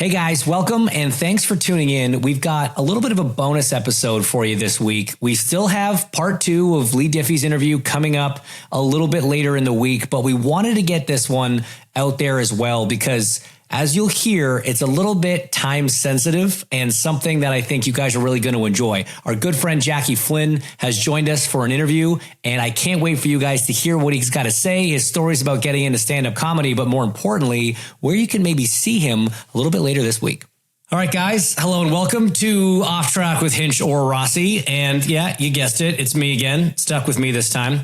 Hey guys, welcome and thanks for tuning in. We've got a little bit of a bonus episode for you this week. We still have part 2 of Lee Diffie's interview coming up a little bit later in the week, but we wanted to get this one out there as well because as you'll hear, it's a little bit time sensitive and something that I think you guys are really going to enjoy. Our good friend Jackie Flynn has joined us for an interview, and I can't wait for you guys to hear what he's got to say, his stories about getting into stand-up comedy, but more importantly, where you can maybe see him a little bit later this week. All right, guys. Hello and welcome to Off Track with Hinch or Rossi. And yeah, you guessed it. It's me again. Stuck with me this time.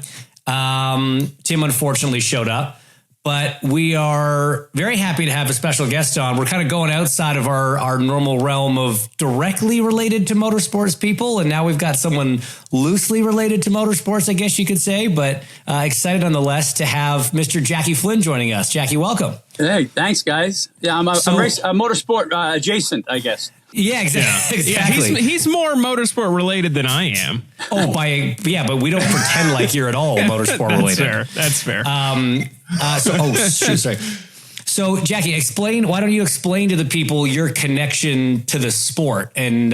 Tim unfortunately showed up. But we are very happy to have a special guest on. We're kind of going outside of our normal realm of directly related to motorsports people. And now we've got someone loosely related to motorsports, I guess you could say. But excited nonetheless to have Mr. Jackie Flynn joining us. Jackie, welcome. Hey, thanks, guys. Yeah, I'm motorsport adjacent, I guess. Yeah, exactly. Yeah, he's more motorsport related than I am. Oh, but we don't pretend like you're at all motorsport related. That's fair. Sorry. So, Jackie, why don't you explain to the people your connection to the sport and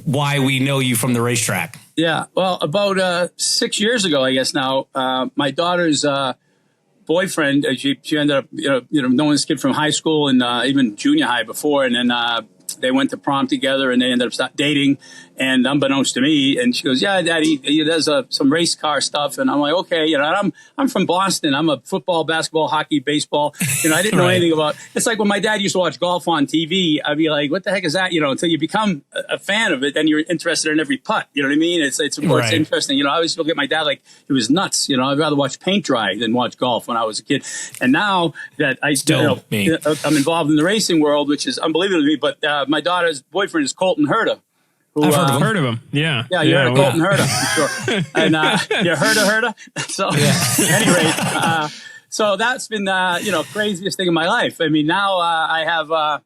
why we know you from the racetrack? Yeah, well, about 6 years ago, I guess now, my daughter's boyfriend, she ended up, knowing this kid from high school and even junior high before, and then they went to prom together and they ended up dating. And unbeknownst to me, and she goes, "Yeah, Daddy, he does some race car stuff." And I'm like, "Okay, I'm from Boston. I'm a football, basketball, hockey, baseball. I didn't know anything about." It's like when my dad used to watch golf on TV. I'd be like, "What the heck is that?" Until you become a fan of it, then you're interested in every putt. You know what I mean? It's interesting. I always look at my dad like he was nuts. I'd rather watch paint dry than watch golf when I was a kid. And now that I'm involved in the racing world, which is unbelievable to me. But my daughter's boyfriend is Colton Herta. I've heard of him. Yeah. Yeah, you heard of Colton Herta, I'm sure. And you heard of Herta? So, anyway, so that's been, craziest thing in my life. I mean, now I have, a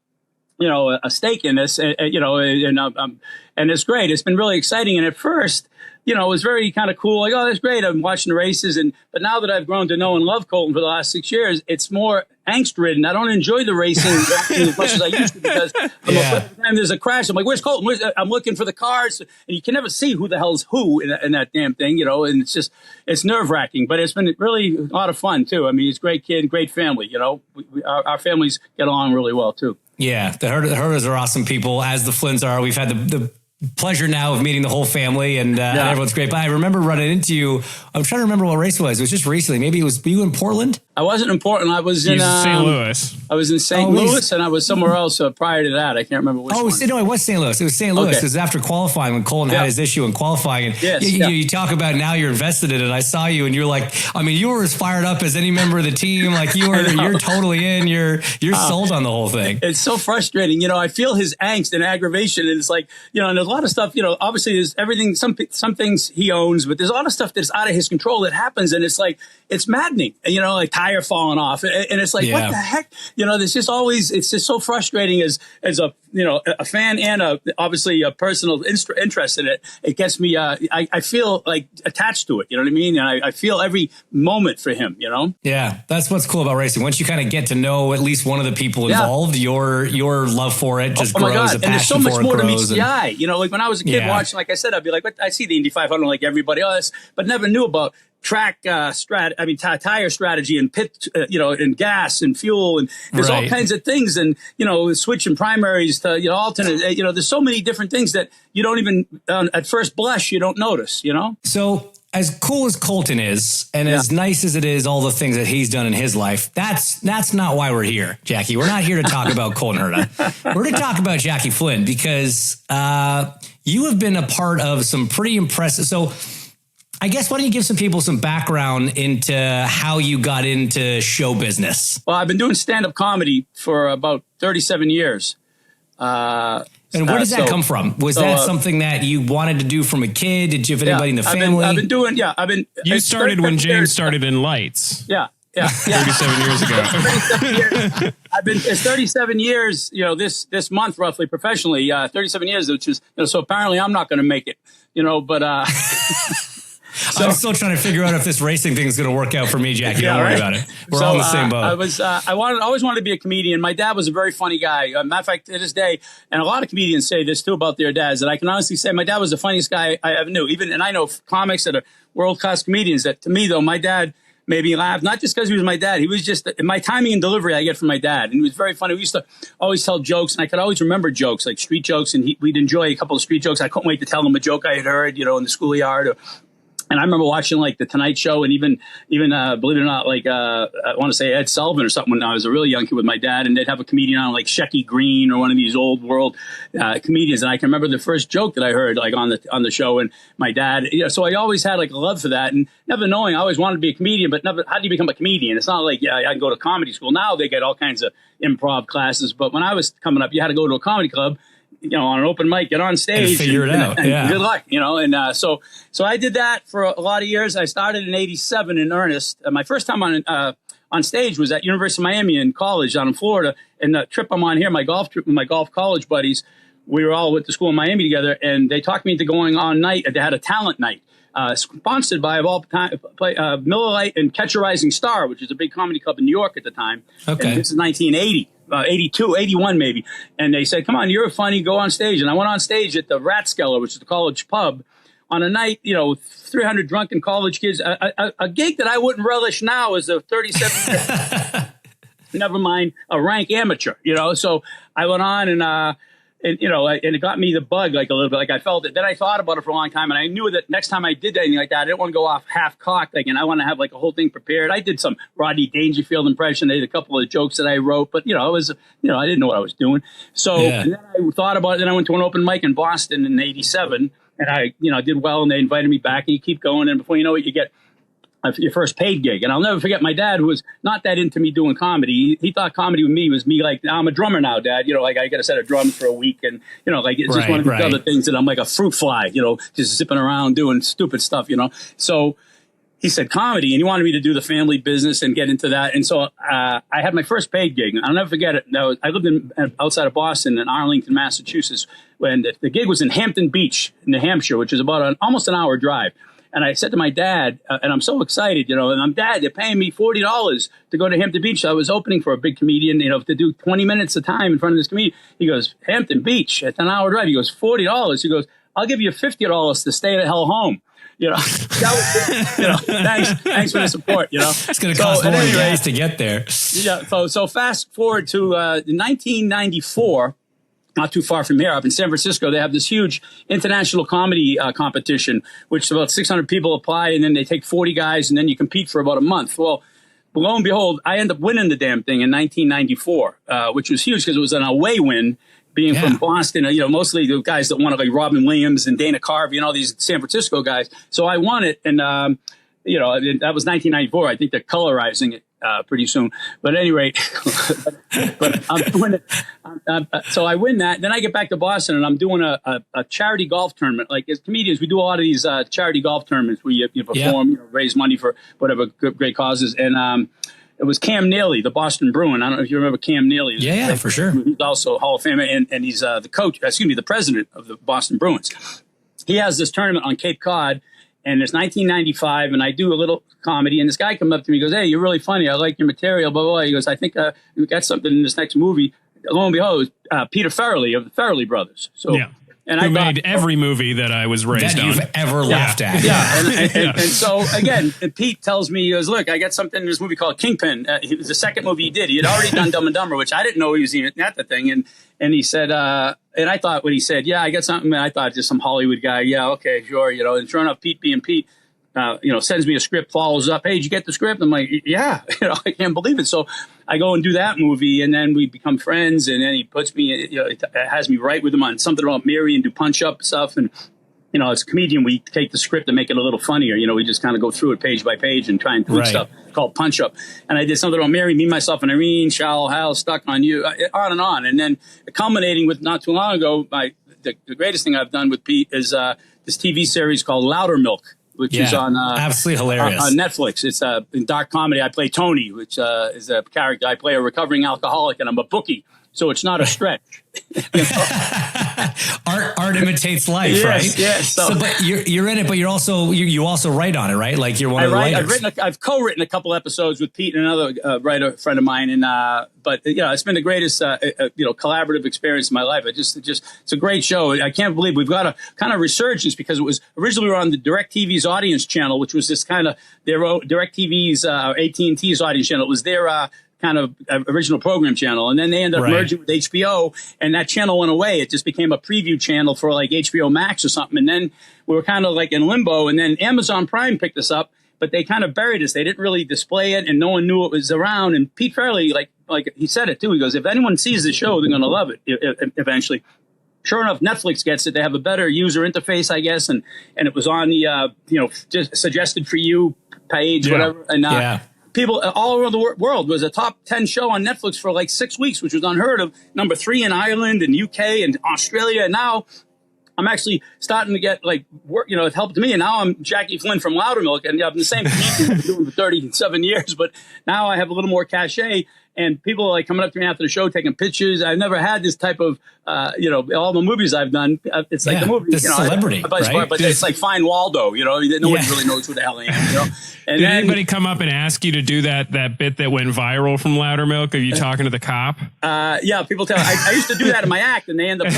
stake in this, and it's great. It's been really exciting. And at first, it was very kind of cool. Like, oh, that's great. I'm watching the races. But now that I've grown to know and love Colton for the last 6 years, it's more angst-ridden. I don't enjoy the racing as much as I used to because every time there's a crash, I'm like, "Where's Colton?" I'm looking for the cars, and you can never see who the hell's who in that damn thing, and it's nerve-wracking. But it's been really a lot of fun, too. I mean, he's a great kid, great family, our families get along really well, too. Yeah, the Hertas are awesome people, as the Flynns are. We've had the pleasure now of meeting the whole family and everyone's great. But I remember running into you. I'm trying to remember what race it was. It was just recently. Maybe were you in Portland? I wasn't in Portland. I was in St. Louis. I was in St. Louis, and I was somewhere else prior to that. I can't remember which one. No, it was St. Louis. It was St. Louis. It was after qualifying when Colton had his issue in qualifying. And you talk about now you're invested in it. I saw you, and you're like, I mean, you were as fired up as any member of the team. Like you're totally in. You're sold on the whole thing. It's so frustrating. I feel his angst and aggravation, and it's like, and there's a lot of stuff. Obviously there's everything. Some things he owns, but there's a lot of stuff that's out of his control that happens, and it's like it's maddening. Like tire falling off. And it's like, what the heck? There's just always, it's just so frustrating as a fan and obviously a personal interest in it. It gets me, I feel like attached to it. You know what I mean? And I feel every moment for him, Yeah. That's what's cool about racing. Once you kind of get to know at least one of the people involved, your love for it just grows. And there's so much more to meet the eye. Like when I was a kid watching, like I said, I'd be like, I see the Indy 500 like everybody else, but never knew about track tire strategy and pit, and gas and fuel, and there's all kinds of things, and switching primaries to alternate. There's so many different things that you don't even at first blush you don't notice. So as cool as Colton is, and as nice as it is, all the things that he's done in his life, that's not why we're here, Jackie. We're not here to talk about Colton Herta. We're to talk about Jackie Flynn because you have been a part of some pretty impressive. So I guess why don't you give some people some background into how you got into show business? Well, I've been doing stand-up comedy for about 37 years. And where does that come from? Was that something that you wanted to do from a kid? Did you have anybody in the family? I've been doing. You started when James started in lights. Yeah. 37 years ago. It's 37 years, this month roughly professionally, 37 years, which is, so apparently I'm not going to make it, but, I'm still trying to figure out if this racing thing is going to work out for me, Jackie. Don't worry about it. We're all in the same boat. I always wanted to be a comedian. My dad was a very funny guy. Matter of fact, to this day, and a lot of comedians say this too about their dads, that I can honestly say my dad was the funniest guy I ever knew. And I know comics that are world-class comedians that, to me, though, my dad made me laugh, not just because he was my dad. He was just my timing and delivery I get from my dad. And he was very funny. We used to always tell jokes, and I could always remember jokes, like street jokes, and we'd enjoy a couple of street jokes. I couldn't wait to tell him a joke I had heard, in the schoolyard. And I remember watching like The Tonight Show, and even believe it or not, like I want to say Ed Sullivan or something when I was a really young kid with my dad, and they'd have a comedian on like Shecky Green or one of these old world comedians. And I can remember the first joke that I heard like on the show, and my dad, so I always had like a love for that, and never knowing I always wanted to be a comedian, but never, how do you become a comedian? It's not like I can go to comedy school. Now they get all kinds of improv classes, but when I was coming up, you had to go to a comedy club, on an open mic, get on stage, and figure it out. Yeah. Good luck, and so I did that for a lot of years. I started in '87 in earnest. My first time on stage was at University of Miami in college down in Florida. And the trip I'm on here, my golf trip with my golf college buddies, we were all went to school in Miami together, and they talked me into going on night. They had a talent night. Sponsored by, of all time, Miller Lite and Catch a Rising Star, which is a big comedy club in New York at the time. Okay. And this is 1980, 82, 81 maybe. And they said, come on, you're funny, go on stage. And I went on stage at the Rathskeller, which is the college pub, on a night, 300 drunken college kids, a gig that I wouldn't relish now as a 37, never mind a rank amateur, So I went on and it got me the bug like a little bit, like I felt it. Then I thought about it for a long time, and I knew that next time I did anything like that, I didn't want to go off half-cocked, and I want to have like a whole thing prepared. I did some Rodney Dangerfield impression. I did a couple of jokes that I wrote, but I didn't know what I was doing. So and then I thought about it. Then I went to an open mic in Boston in '87, and I did well, and they invited me back, and you keep going, and before you know it, you get your first paid gig. And I'll never forget my dad, who was not that into me doing comedy. He thought comedy with me was me like, I'm a drummer now, Dad. I got a set of drums for a week. And, it's just one of these other things that I'm like a fruit fly, just zipping around doing stupid stuff, So he said comedy, and he wanted me to do the family business and get into that. And so I had my first paid gig. I'll never forget it. I lived outside of Boston in Arlington, Massachusetts, when the gig was in Hampton Beach, New Hampshire, which is about almost an hour drive. And I said to my dad, and I'm so excited, and I'm, Dad, they're paying me $40 to go to Hampton Beach. So I was opening for a big comedian, to do 20 minutes of time in front of this comedian. He goes, Hampton Beach, it's an hour drive. He goes, $40. He goes, I'll give you $50 to stay the hell home. Thanks for the support, It's going to cost more gas to get there. Yeah. So fast forward to 1994. Not too far from here, up in San Francisco, they have this huge international comedy competition, which about 600 people apply, and then they take 40 guys, and then you compete for about a month. Well, lo and behold, I ended up winning the damn thing in 1994, which was huge because it was an away win, being from Boston. Mostly the guys that won it, like Robin Williams and Dana Carvey and all these San Francisco guys. So I won it, and that was 1994. I think they're colorizing it pretty soon. But at any rate, but I'm doing it. So I win that. Then I get back to Boston, and I'm doing a charity golf tournament. Like as comedians, we do a lot of these charity golf tournaments where you perform, raise money for whatever great causes. And it was Cam Neely, the Boston Bruin. I don't know if you remember Cam Neely. Yeah, for sure. He's also a Hall of Famer, and he's the president of the Boston Bruins. He has this tournament on Cape Cod. And it's 1995, and I do a little comedy. And this guy comes up to me, goes, "Hey, you're really funny. I like your material." Blah blah blah. He goes, "I think we got something in this next movie." Lo and behold, it was Peter Farrelly of the Farrelly Brothers. So, and who made every movie that I was raised that on. you've ever laughed at. Yeah. And so again, Pete tells me, he goes, "Look, I got something in this movie called Kingpin." It was the second movie he did. He had already done Dumb and Dumber, which I didn't know he was even at the thing. And he said, and I thought when he said, "Yeah, I got something," I thought just some Hollywood guy. Yeah, okay, sure. And sure enough, Pete being Pete, sends me a script, follows up. "Hey, did you get the script?" I'm like, "Yeah," I can't believe it. So I go and do that movie, and then we become friends. And then he puts me, has me write with him on something about Mary and do punch up stuff. And as a comedian, we take the script and make it a little funnier. We just kind of go through it page by page and try and tweak stuff called punch up. And I did something about Mary, me, myself, and Irene, Shallow Hal, Stuck on You, on and on. And then culminating with not too long ago, the greatest thing I've done with Pete is this TV series called Loudermilk, which is on absolutely hilarious on Netflix. It's in dark comedy. I play Tony, which is a character. I play a recovering alcoholic, and I'm a bookie, so it's not a stretch. Art imitates life, right? Yes. So, but you're in it, but you also write on it, right? Like you're one of the writers. I've co-written a couple episodes with Pete and another writer friend of mine, and but it's been the greatest collaborative experience in my life. It's a great show. I can't believe we've got a kind of resurgence because it was originally we were on the DirecTV's audience channel, which was this kind of their DirecTV's AT&T's audience channel. It was their kind of original program channel. And then they ended up merging with HBO, and that channel went away. It just became a preview channel for like HBO Max or something. And then we were kind of like in limbo, and then Amazon Prime picked us up, but they kind of buried us. They didn't really display it, and no one knew it was around. And Pete Fairley, like he said it too. He goes, if anyone sees the show, they're going to love it eventually. Sure enough, Netflix gets it. They have a better user interface, I guess. And it was on the, just suggested for you page, whatever. And, people all over the world. It was a top 10 show on Netflix for like 6 weeks, which was unheard of. Number 3 in Ireland and UK and Australia. And now I'm actually starting to get like work, it helped me. And now I'm Jackie Flynn from Loudermilk, and I've been the same thing I've been doing for 37 years. But now I have a little more cachet, and people are like coming up to me after the show, taking pictures. I've never had this type of, all the movies I've done. It's like the movie, celebrity, right? But it's like Find Waldo, nobody really knows who the hell I am, And did anybody come up and ask you to do that bit that went viral from Loudermilk? Are you talking to the cop? Yeah, people tell. I used to do that in my act, and they end up doing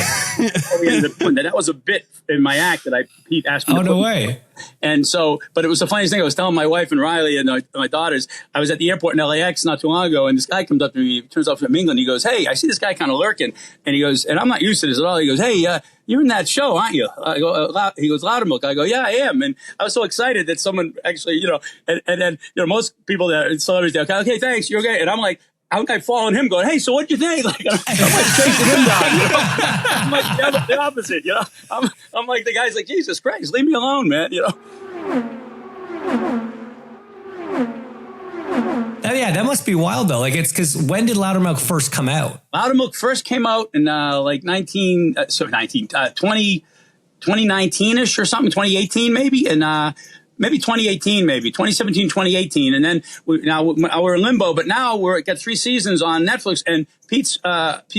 that. That was a bit in my act that Pete asked me. Oh, no way. And so, but it was the funniest thing. I was telling my wife and Riley and my daughters, I was at the airport in LAX not too long ago, and this guy comes up to me, turns out from England. He goes, "Hey, I see this guy kind of lurking." And he goes, and I'm not used to this at all. He goes, "Hey, you're in that show, aren't you?" I go, he goes, "Loudermilk." I go, "Yeah, I am." And I was so excited that someone actually, and then, most people that celebrities, they're okay, thanks, you're okay. And I'm like following him going, "Hey, so what'd you think?" Like, I'm like chasing him down, I'm like the opposite, I'm like, the guy's like, "Jesus Christ, leave me alone, man," Oh, yeah, that must be wild though. Like, it's because when did Loudermilk first come out? Loudermilk first came out in 2019-ish or something, 2018 maybe, and maybe 2018, maybe 2017, 2018, and then we're in limbo. But now we're got 3 seasons on Netflix, and Pete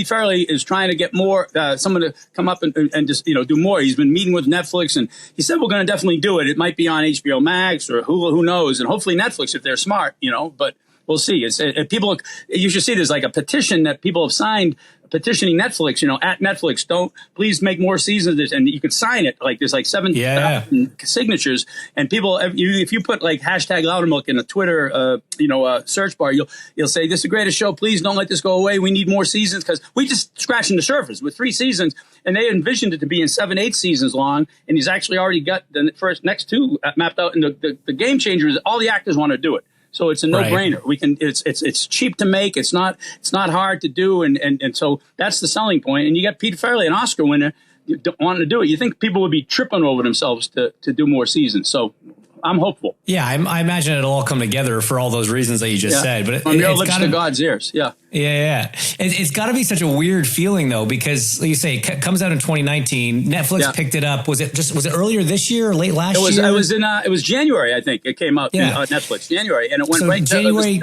Fairley is trying to get more someone to come up and just do more. He's been meeting with Netflix, and he said we're going to definitely do it. It might be on HBO Max or Hulu, who knows, and hopefully Netflix if they're smart, But we'll see. People. You should see there's like a petition that people have signed petitioning Netflix, at Netflix, please make more seasons, and you can sign it. Like there's like 7,000 signatures, and people, if you put like hashtag Loudermilk in a Twitter, search bar, you'll say this is the greatest show. Please don't let this go away. We need more seasons because we just scratching the surface with 3 seasons, and they envisioned it to be in 7-8 seasons long, and he's actually already got the next 2 mapped out. And the game changer is all the actors want to do it. So it's a no-brainer. Right. We can. It's cheap to make. It's not hard to do, and so that's the selling point. And you got Pete Fairley, an Oscar winner, wanting to do it. You think people would be tripping over themselves to do more seasons? So I'm hopeful. Yeah, I imagine it'll all come together for all those reasons that you just said. But from your lips to God's ears. Yeah. It's got to be such a weird feeling though, because like you say, it comes out in 2019. Netflix picked it up. Was it earlier this year or late last year? It was January, I think. It came out on Netflix January, and it went right January.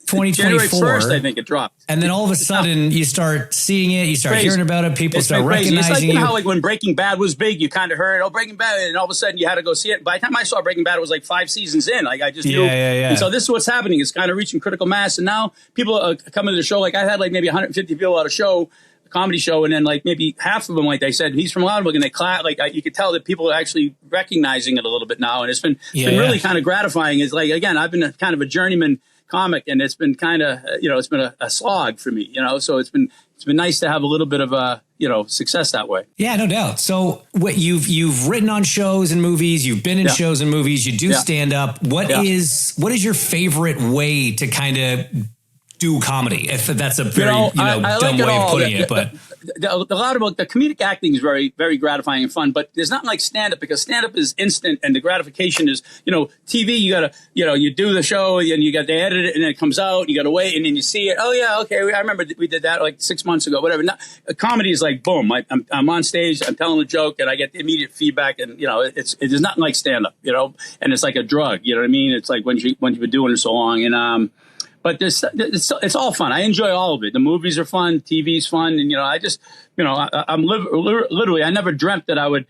2024. January 1st, I think it dropped. And then all of a sudden you start seeing it, you start hearing about it, people start recognizing it's like, you. How like when Breaking Bad was big, you kind of heard, Breaking Bad, and all of a sudden you had to go see it. By the time I saw Breaking Bad, it was like 5 seasons in. Like I just knew. And so this is what's happening. It's kind of reaching critical mass. And now people are coming to the show. Like I had like maybe 150 people at a show, a comedy show, and then like maybe half of them, like they said, he's from Loudermilk, and they clap. Like you could tell that people are actually recognizing it a little bit now. And it's been really kind of gratifying. It's like, again, I've been kind of a journeyman comic, and it's been kind of it's been a slog for me, so it's been nice to have a little bit of a success that way. Yeah, no doubt. So what you've written on shows and movies, you've been in shows and movies, you do stand up. What is your favorite way to kind of do comedy? If that's a very dumb way of putting it, but the Loudermilk, the comedic acting is very, very gratifying and fun, but there's nothing like stand-up, because stand-up is instant, and the gratification is, TV, you gotta, you do the show, and you got to edit it, and then it comes out, and you gotta wait, and then you see it. Oh yeah, okay, I remember we did that like 6 months ago, whatever. Comedy is like, boom, I'm on stage, I'm telling a joke, and I get immediate feedback, and there's nothing like stand-up, and it's like a drug, you know what I mean? It's like when you've been doing it so long, and but it's all fun. I enjoy all of it. The movies are fun. TV's fun. And, I just, I'm literally, I never dreamt that I would,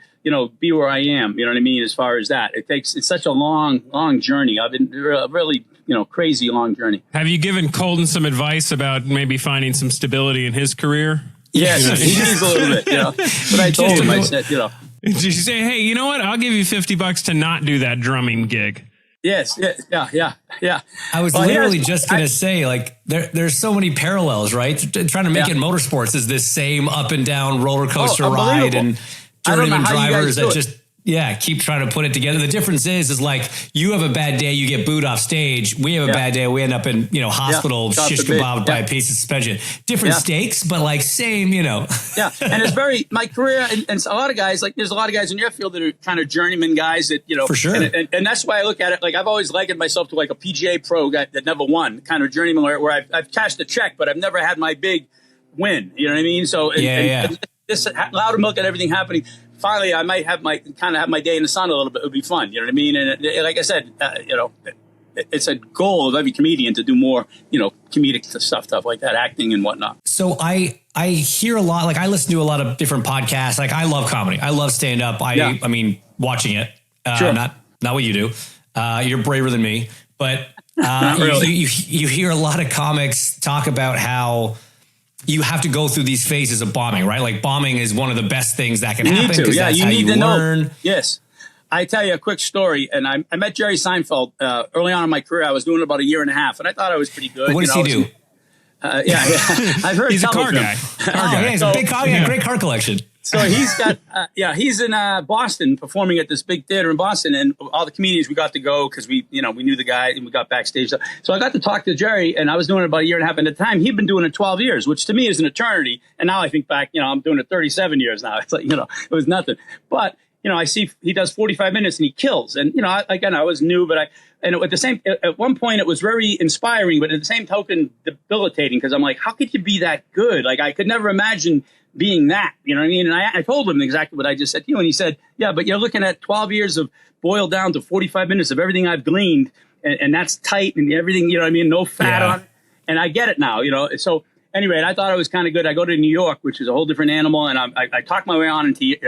be where I am. You know what I mean? As far as that, it's such a long journey. I've been really, crazy long journey. Have you given Colton some advice about maybe finding some stability in his career? Yes, he needs a little bit, But I told him, I said, Did you say, hey, you know what? I'll give you $50 to not do that drumming gig. Yes. Yeah. I was literally just going to say, like, there's so many parallels, right? Trying to make it motorsports is this same up and down roller coaster ride, and journeyman drivers that just keep trying to put it together. The difference is like, you have a bad day, you get booed off stage. We have a bad day, we end up in hospital, shish kebabbed by a piece of suspension. Different stakes, but like same, Yeah, and it's very my career, and a lot of guys, like there's a lot of guys in your field that are kind of journeyman guys that for sure, and that's why I look at it like I've always likened myself to like a PGA pro guy that never won, kind of journeyman where I've cashed a check, but I've never had my big win. You know what I mean? So and this Loudermilk and everything happening. Finally, I might have my day in the sun a little bit. It would be fun. You know what I mean? And like I said, it's a goal of every comedian to do more, comedic stuff like that, acting and whatnot. So I hear a lot, like I listen to a lot of different podcasts. Like I love comedy. I love stand up. I mean, watching it, sure. not what you do. You're braver than me, but really. you hear a lot of comics talk about how you have to go through these phases of bombing, right? Like bombing is one of the best things that can happen because that's how you learn. Yes. I tell you a quick story, and I met Jerry Seinfeld early on in my career. I was doing about a year and a half, and I thought I was pretty good. What does he do? I've heard he's a car guy. He's a big car guy, great car collection. So he's got, he's in Boston performing at this big theater in Boston, and all the comedians we got to go because we knew the guy and we got backstage. So I got to talk to Jerry, and I was doing it about a year and a half. And at the time, he'd been doing it 12 years, which to me is an eternity. And now I think back, I'm doing it 37 years now. It's like, it was nothing. But I see he does 45 minutes and he kills. And I was new, but at one point it was very inspiring, but at the same token debilitating because I'm like, how could you be that good? Like I could never imagine being that, you know what I mean? And I told him exactly what I just said to you. And he said, yeah, but you're looking at 12 years of boiled down to 45 minutes of everything I've gleaned. And that's tight and everything, you know what I mean? No fat on it. And I get it now, So anyway, I thought I was kind of good. I go to New York, which is a whole different animal. And I talked my way onto the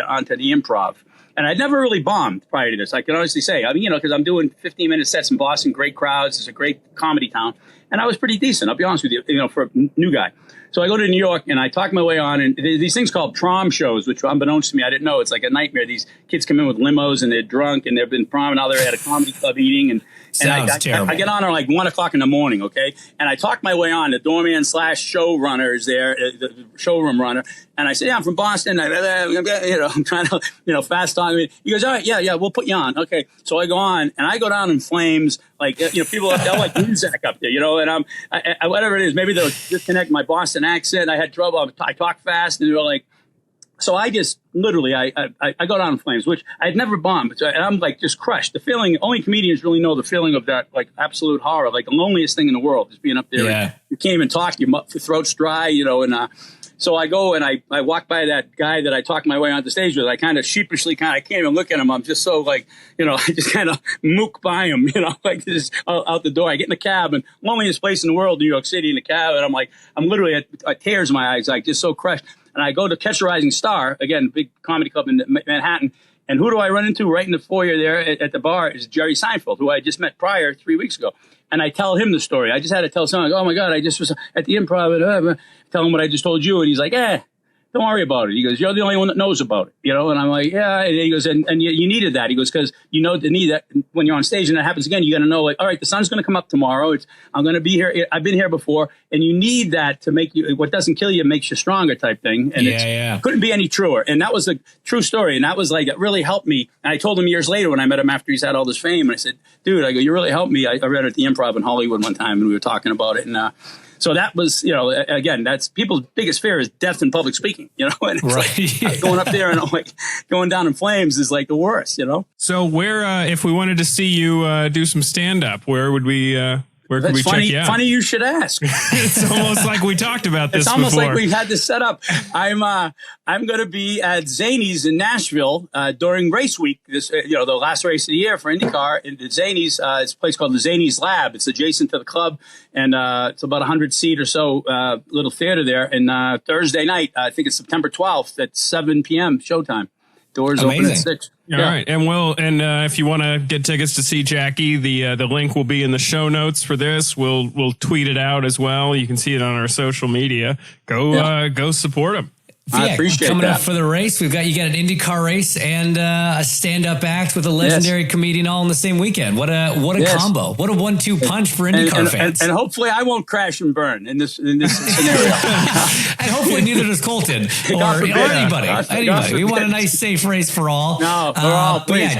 improv. And I'd never really bombed prior to this. I can honestly say, because I'm doing 15-minute sets in Boston, great crowds. It's a great comedy town. And I was pretty decent, I'll be honest with you, for a new guy. So I go to New York and I talk my way on, and these things called prom shows, which unbeknownst to me, I didn't know. It's like a nightmare. These kids come in with limos and they're drunk and they've been prom and now they're at a comedy club eating. And Sounds terrible. I get on at like 1 o'clock in the morning, okay? And I talk my way on. The doorman / showrunner is there, the showroom runner. And I say, I'm from Boston. I'm trying to, fast talk. He goes, all right, yeah, we'll put you on. Okay. So I go on and I go down in flames. Like, people up there like music up there, and I whatever it is, maybe they'll disconnect my Boston accent. I had trouble. I talk fast and they were like, so I just literally, I go down in flames, which I'd never bombed. And I'm like just crushed. The feeling, only comedians really know the feeling of that, like absolute horror, like the loneliest thing in the world is being up there. Yeah. You can't even talk, your throat's dry, so I go and I walk by that guy that I talked my way onto stage with. I kind of sheepishly I can't even look at him. I'm just so like, I just kind of mook by him, like just out the door. I get in the cab and loneliest place in the world, New York City, in the cab. And I'm literally at tears in my eyes, like just so crushed. And I go to Catch a Rising Star, again, big comedy club in Manhattan. And who do I run into right in the foyer there at the bar is Jerry Seinfeld, who I just met prior 3 weeks ago. And I tell him the story. I just had to tell someone, oh my God, I just was at the improv. And, tell him what I just told you. And he's like, don't worry about it. He goes, you're the only one that knows about it, And I'm like, yeah. And he goes, and you needed that. He goes, because the need that when you're on stage and that happens again, you got to know, like, all right, the sun's going to come up tomorrow. I'm going to be here. I've been here before. And you need that to make you, what doesn't kill you makes you stronger type thing. And it couldn't be any truer. And that was a true story. And that was like, it really helped me. And I told him years later when I met him after he's had all this fame. And I said, dude, you really helped me. I read it at the Improv in Hollywood one time and we were talking about it. And, so that was, again, that's people's biggest fear is death in public speaking, and it's like going up there and like going down in flames is like the worst, So where, if we wanted to see you do some stand up, where would we Where can we check you out? Funny you should ask. It's almost like we talked about this. It's almost before. like we had this set up. I'm going to be at Zany's in Nashville during race week. This the last race of the year for IndyCar. And Zany's, it's a place called the Zany's Lab. It's adjacent to the club, and it's about 100-seat or so little theater there. And Thursday night, I think it's September 12th at 7 p.m. showtime. Doors open at 6. All right. And if you want to get tickets to see Jackie, the link will be in the show notes for this. We'll tweet it out as well. You can see it on our social media. Go support him. I appreciate coming that. up for the race. You got an IndyCar race and a stand-up act with a legendary comedian all in the same weekend. What a combo! What a 1-2 punch for IndyCar fans. And hopefully, I won't crash and burn in this scenario. And hopefully, neither does Colton or anybody. We want a nice, safe race for all. No, for all, please.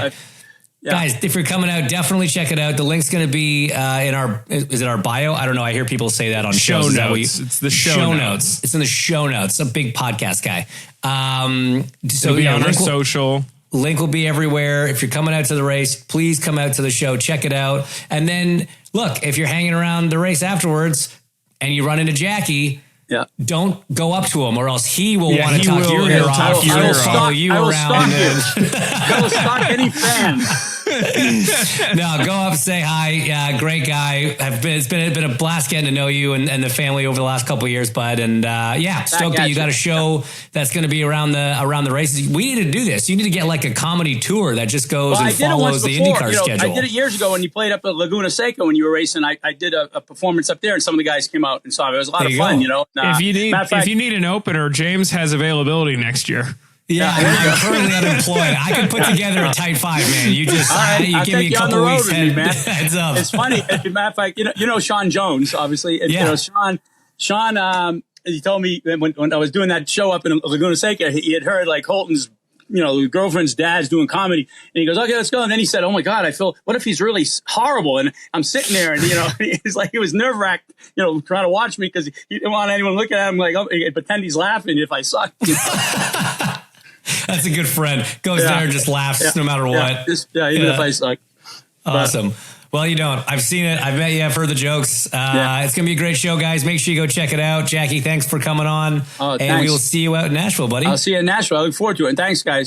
Guys, if you're coming out, definitely check it out. The link's going to be in is it our bio? I don't know. I hear people say that on shows. It's the show notes. It's in the show notes. A big podcast guy. So it'll be on our social. Link will be everywhere. If you're coming out to the race, please come out to the show. Check it out. And then look, if you're hanging around the race afterwards and you run into Jackie, don't go up to him, or else he will want to talk your ear off. He will follow you around. I will stalk any fan. No, go up, say hi. Yeah, great guy. It's been a blast getting to know you and the family over the last couple of years, bud. And stoked that you got a show that's going to be around the races. We need to do this. You need to get like a comedy tour that just goes and follows the IndyCar schedule. I did it years ago when you played up at Laguna Seca when you were racing. I did a performance up there, and some of the guys came out and saw it. It was a lot of fun, If you need an opener, James has availability next year. Yeah, I'm currently unemployed. I can put together a tight 5, man. You just you give me a couple weeks heads up. It's funny. As a matter of fact, you know Sean Jones, obviously. And, Sean, he told me when I was doing that show up in Laguna Seca, he had heard like Colton's girlfriend's dad's doing comedy, and he goes, "Okay, let's go." And then he said, "Oh my God, what if he's really horrible?" And I'm sitting there, and he's like, he was nerve wracked, trying to watch me because he didn't want anyone looking at him like, oh, he'd pretend he's laughing if I suck. That's a good friend. Goes there and just laughs no matter what. Even if I suck. Awesome. Well, you don't. I've seen it. I've met you. I've heard the jokes. It's going to be a great show, guys. Make sure you go check it out. Jackie, thanks for coming on. And we will see you out in Nashville, buddy. I'll see you in Nashville. I look forward to it. And thanks, guys.